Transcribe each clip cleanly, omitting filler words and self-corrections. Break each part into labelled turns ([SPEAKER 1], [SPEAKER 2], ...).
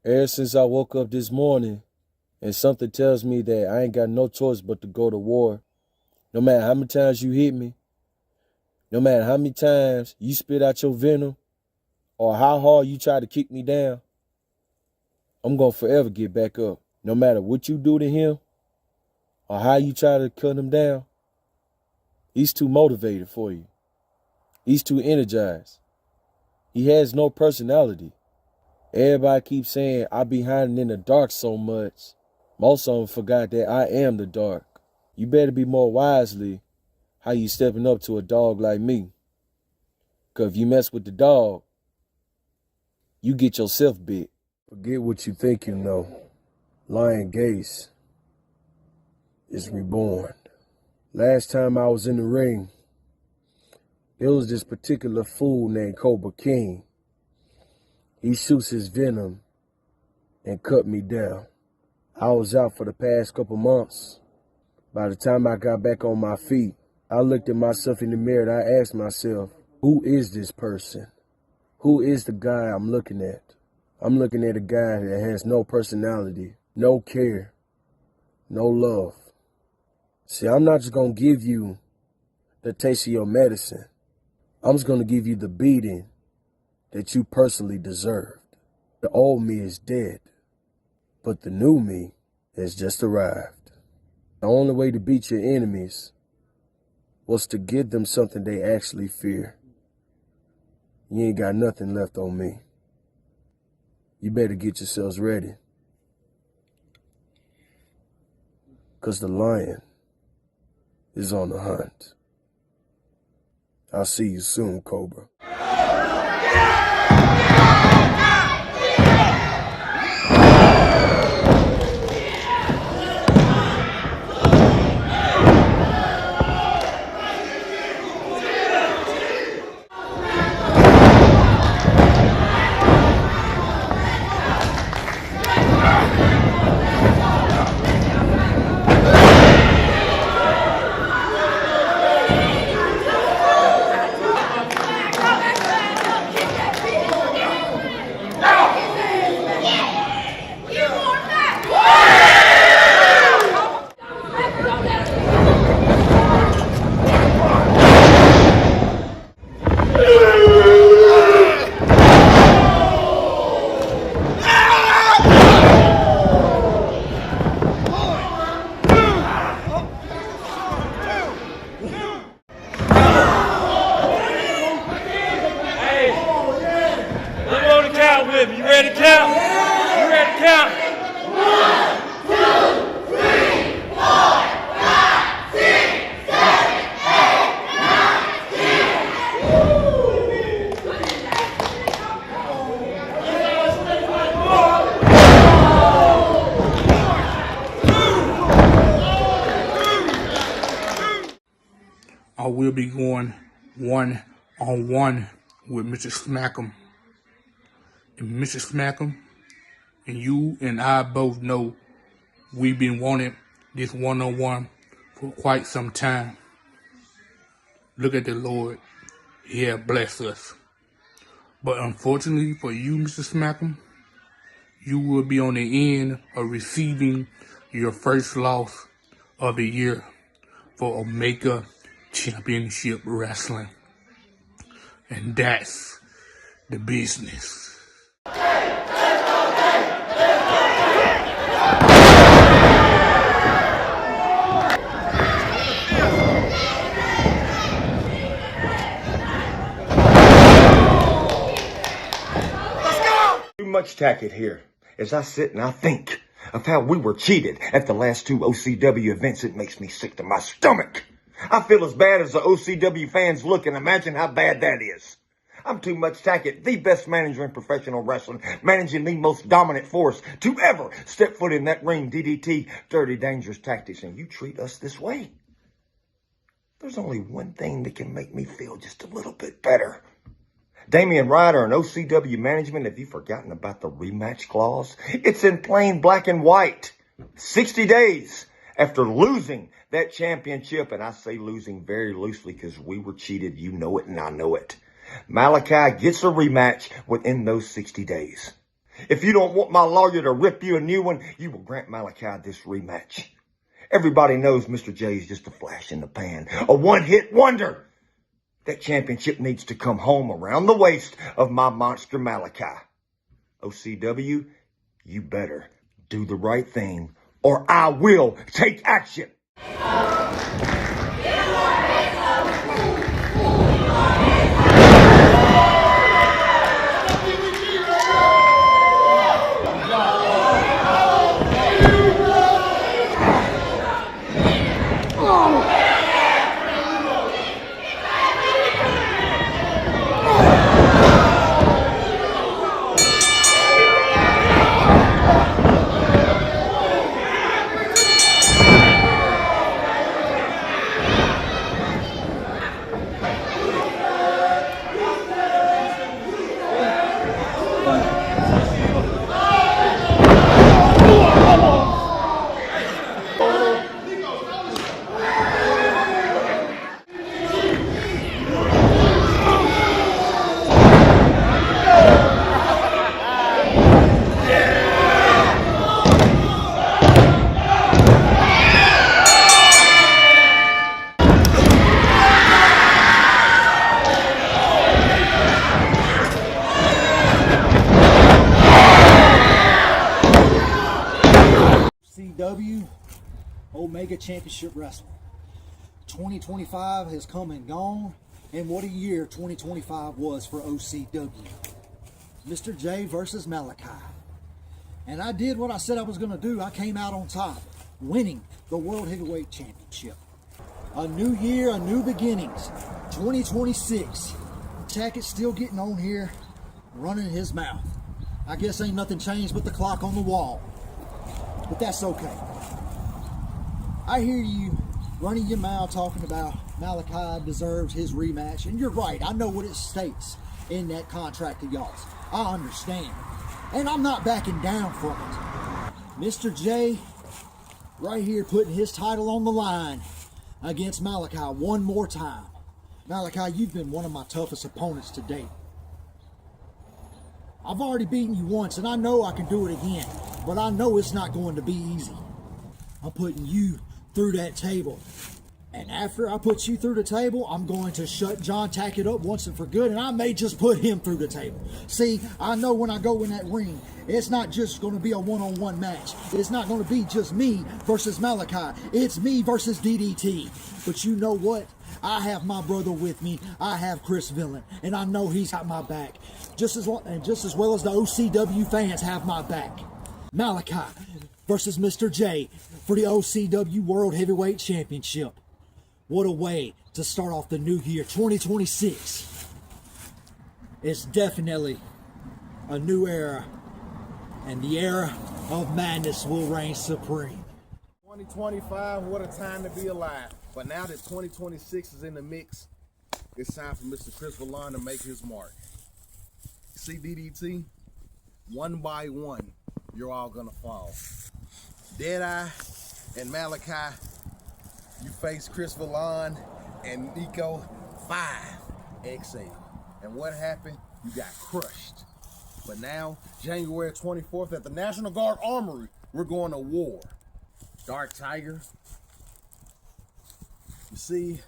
[SPEAKER 1] Ever since I woke up this morning and something tells me that I ain't got no choice but to go to war, no matter how many times you hit me, no matter how many times you spit out your venom, or how hard you try to kick me down, I'm going to forever get back up. No matter what you do to him or how you try to cut him down, he's too motivated for you. He's too energized. He has no personality. Everybody keeps saying I be hiding in the dark so much. Most of them forgot that I am the dark. You better be more wisely how you stepping up to a dog like me. Because if you mess with the dog, you get yourself bit. Forget what you think you know. Lion Gaze is reborn. Last time I was in the ring, there was this particular fool named Kobra King. He shoots his venom and cut me down. I was out for the past couple months. By the time I got back on my feet, I looked at myself in the mirror and I asked myself, who is this person? Who is the guy I'm looking at? I'm looking at a guy that has no personality, no care, no love. See, I'm not just going to give you the taste of your medicine. I'm just going to give you the beating that you personally deserved. The old me is dead, but the new me has just arrived. The only way to beat your enemies was to give them something they actually fear. You ain't got nothing left on me. You better get yourselves ready. 'Cause the lion is on the hunt. I'll see you soon, Cobra.
[SPEAKER 2] You ready to count? You ready to count?
[SPEAKER 3] 1, 2, 3, 4, 5, 6, 7, 8, 9, 10.
[SPEAKER 4] I will be going one-on-one with Mr. Smackems. And Mr. Smackems, and you and I both know we've been wanting this one-on-one for quite some time. Look at the Lord. He has blessed us. But unfortunately for you, Mr. Smackems, you will be on the end of receiving your first loss of the year for Omega Championship Wrestling. And that's the business.
[SPEAKER 5] Too much tacket here. As I sit and I think of how we were cheated at the last 2 OCW events, it makes me sick to my stomach. I feel as bad as the OCW fans look, and imagine how bad that is. I'm Too Much Tackett, the best manager in professional wrestling, managing the most dominant force to ever step foot in that ring, DDT, Dirty Dangerous Tactics, and you treat us this way? There's only one thing that can make me feel just a little bit better. Damian Ryder and OCW management, have you forgotten about the rematch clause? It's in plain black and white. 60 days after losing that championship, and I say losing very loosely because we were cheated. You know it and I know it. Malachi gets a rematch within those 60 days. If you don't want my lawyer to rip you a new one, you will grant Malachi this rematch. Everybody knows Myster Jay is just a flash in the pan, a one-hit wonder. That championship needs to come home around the waist of my Monster Malachi. OCW, you better do the right thing, or I will take action.
[SPEAKER 6] OCW Omega Championship Wrestling. 2025 has come and gone, and what a year 2025 was for OCW. Myster Jay versus Malachi. And I did what I said I was going to do. I came out on top, winning the World Heavyweight Championship. A new year, a new beginnings. 2026. Tackett's still getting on here, running his mouth. I guess ain't nothing changed but the clock on the wall. But that's okay. I hear you running your mouth talking about Malachi deserves his rematch, and you're right. I know what it states in that contract of y'all's. I understand. And I'm not backing down from it. Myster Jay right here putting his title on the line against Malachi one more time. Malachi, you've been one of my toughest opponents to date. I've already beaten you once, and I know I can do it again, but I know it's not going to be easy. I'm putting you through that table. And after I put you through the table, I'm going to shut John Tackett up once and for good, and I may just put him through the table. See, I know when I go in that ring, it's not just going to be a one-on-one match. It's not going to be just me versus Malachi. It's me versus DDT. But you know what? I have my brother with me. I have Chris Villain, and I know he's got my back. Just as well as the OCW fans have my back. Malachi versus Myster Jay for the OCW World Heavyweight Championship. What a way to start off the new year, 2026. It's definitely a new era, and the era of madness will reign supreme.
[SPEAKER 7] 2025, what a time to be alive. But now that 2026 is in the mix, it's time for Mr. Chris Villain to make his mark. See, DDT, one by one, you're all gonna fall. Deadeye and Malachi, you face Chris Villain and Nico 5XL. And what happened? You got crushed. But now, January 24th at the National Guard Armory, we're going to war. Dark Tiger. You see,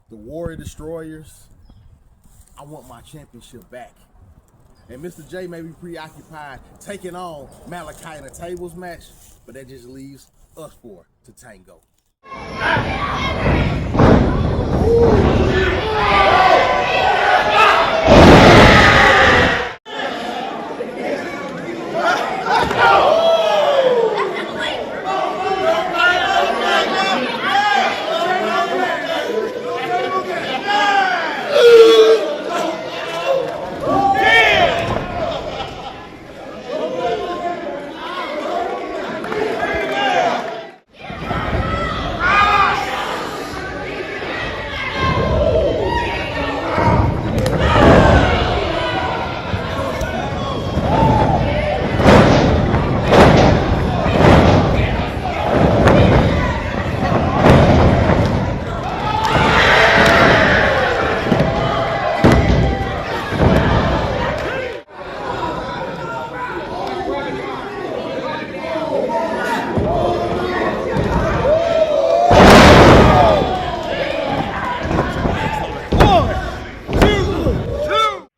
[SPEAKER 7] the Warrior Destroyers, I want my championship back. And Myster Jay may be preoccupied taking on Malachi in a tables match, but that just leaves us four to tango.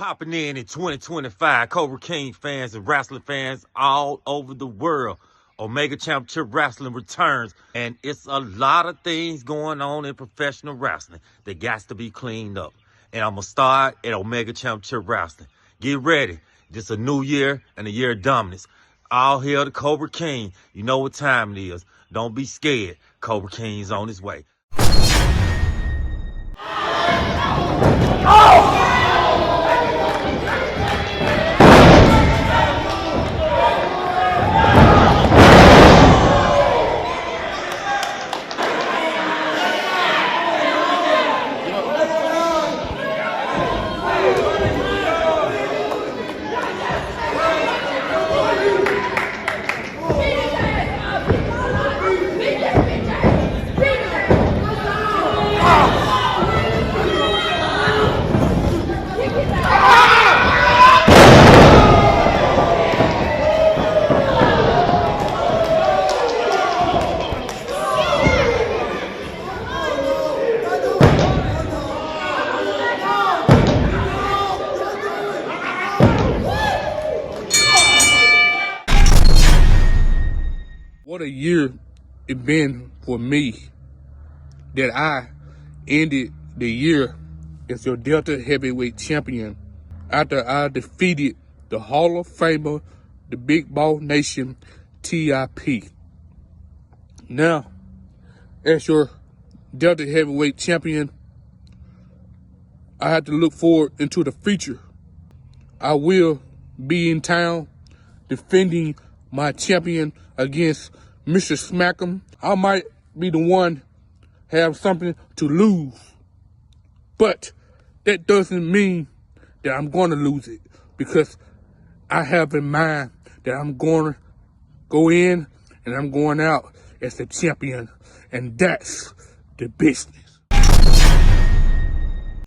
[SPEAKER 8] Popping in 2025, Kobra King fans and wrestling fans all over the world. Omega Championship Wrestling returns, and it's a lot of things going on in professional wrestling that got to be cleaned up. And I'm going to start at Omega Championship Wrestling. Get ready. This a new year and a year of dominance. All hail to Kobra King. You know what time it is. Don't be scared. Kobra King's on his way.
[SPEAKER 4] What a year it been for me that I ended the year as your Delta Heavyweight Champion after I defeated the Hall of Famer, the Big Ball Nation, TIP. Now, as your Delta Heavyweight Champion, I have to look forward into the future. I will be in town defending my champion against Mr. Smackems. I might be the one have something to lose, but that doesn't mean that I'm going to lose it, because I have in mind that I'm going to go in and I'm going out as the champion, and that's the business.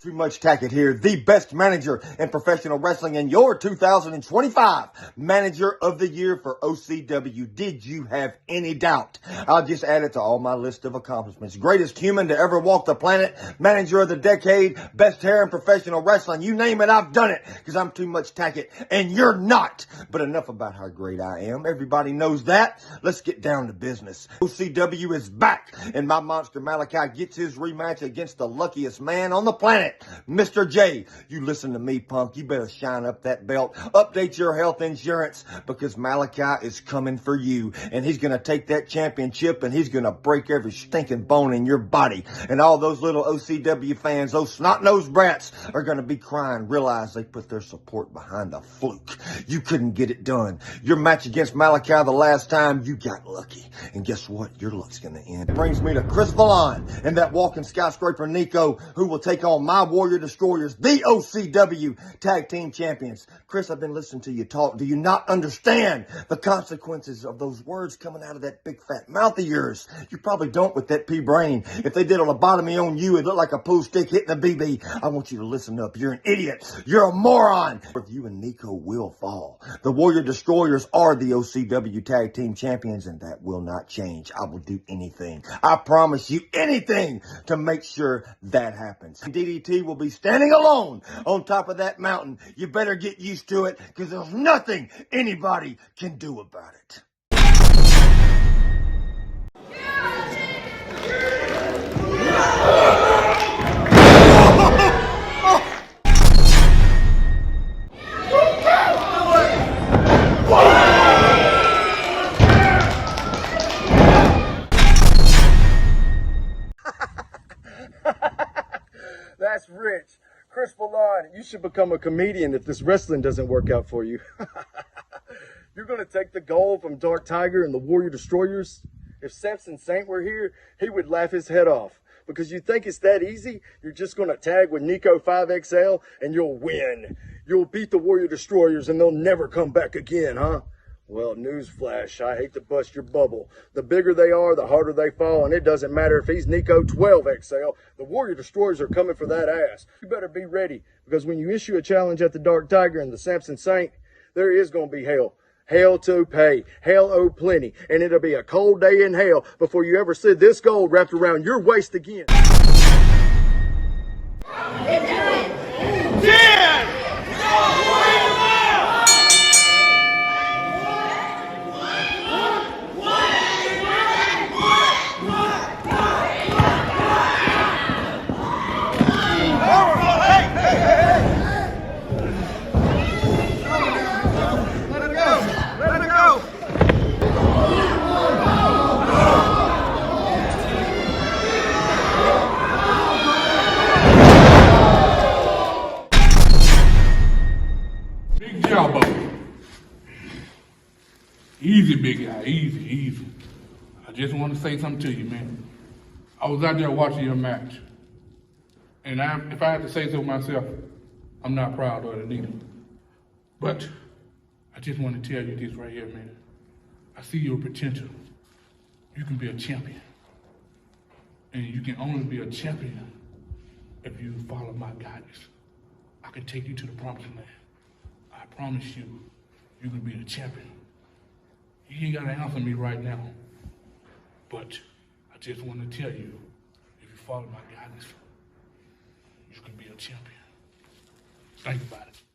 [SPEAKER 5] Too much tacket here. The best manager in professional wrestling and your 2025 Manager of the Year for OCW. Did you have any doubt? I'll just add it to all my list of accomplishments. Greatest human to ever walk the planet. Manager of the decade. Best hair in professional wrestling. You name it, I've done it, because I'm too much tacket and you're not. But enough about how great I am. Everybody knows that. Let's get down to business. OCW is back, and my Monster Malachi gets his rematch against the luckiest man on the planet, Myster Jay. You listen to me, punk. You better shine up that belt. Update your health insurance, because Malachi is coming for you. And he's going to take that championship and he's going to break every stinking bone in your body. And all those little OCW fans, those snot-nosed brats, are going to be crying. Realize they put their support behind a fluke. You couldn't get it done. Your match against Malachi the last time, you got lucky. And guess what? Your luck's going to end. It brings me to Chris Vallon and that walking skyscraper Nico, who will take on my Warrior Destroyers, the OCW Tag Team Champions. Chris, I've been listening to you talk. Do you not understand the consequences of those words coming out of that big fat mouth of yours? You probably don't with that pea brain. If they did a lobotomy on you, it'd look like a pool stick hitting a BB. I want you to listen up. You're an idiot. You're a moron. You and Nico will fall. The Warrior Destroyers are the OCW Tag Team Champions, and that will not change. I will do anything. I promise you anything to make sure that happens. DDT will be standing alone on top of that mountain. You better get used to it, because there's nothing anybody can do about it.
[SPEAKER 1] That's rich. Chris Vallon, you should become a comedian if this wrestling doesn't work out for you. You're going to take the gold from Dark Tiger and the Warrior Destroyers? If Samson Saint were here, he would laugh his head off. Because you think it's that easy? You're just going to tag with Nico 5XL and you'll win. You'll beat the Warrior Destroyers and they'll never come back again, huh? Well, newsflash, I hate to bust your bubble. The bigger they are, the harder they fall, and it doesn't matter if he's Nico 12XL. The Warrior Destroyers are coming for that ass. You better be ready, because when you issue a challenge at the Dark Tiger and the Samson Saint, there is going to be hell. Hell to pay. Hell owed plenty. And it'll be a cold day in hell before you ever see this gold wrapped around your waist again.
[SPEAKER 2] 10,
[SPEAKER 4] Good job, Bo. Easy, big guy. Easy, easy. I just want to say something to you, man. I was out there watching your match. And if I had to say so myself, I'm not proud of it either. But I just want to tell you this right here, man. I see your potential. You can be a champion. And you can only be a champion if you follow my guidance. I can take you to the promised land. I promise you, you can be a champion. You ain't gotta answer me right now. But I just want to tell you, if you follow my guidance, you can be a champion. Think about it.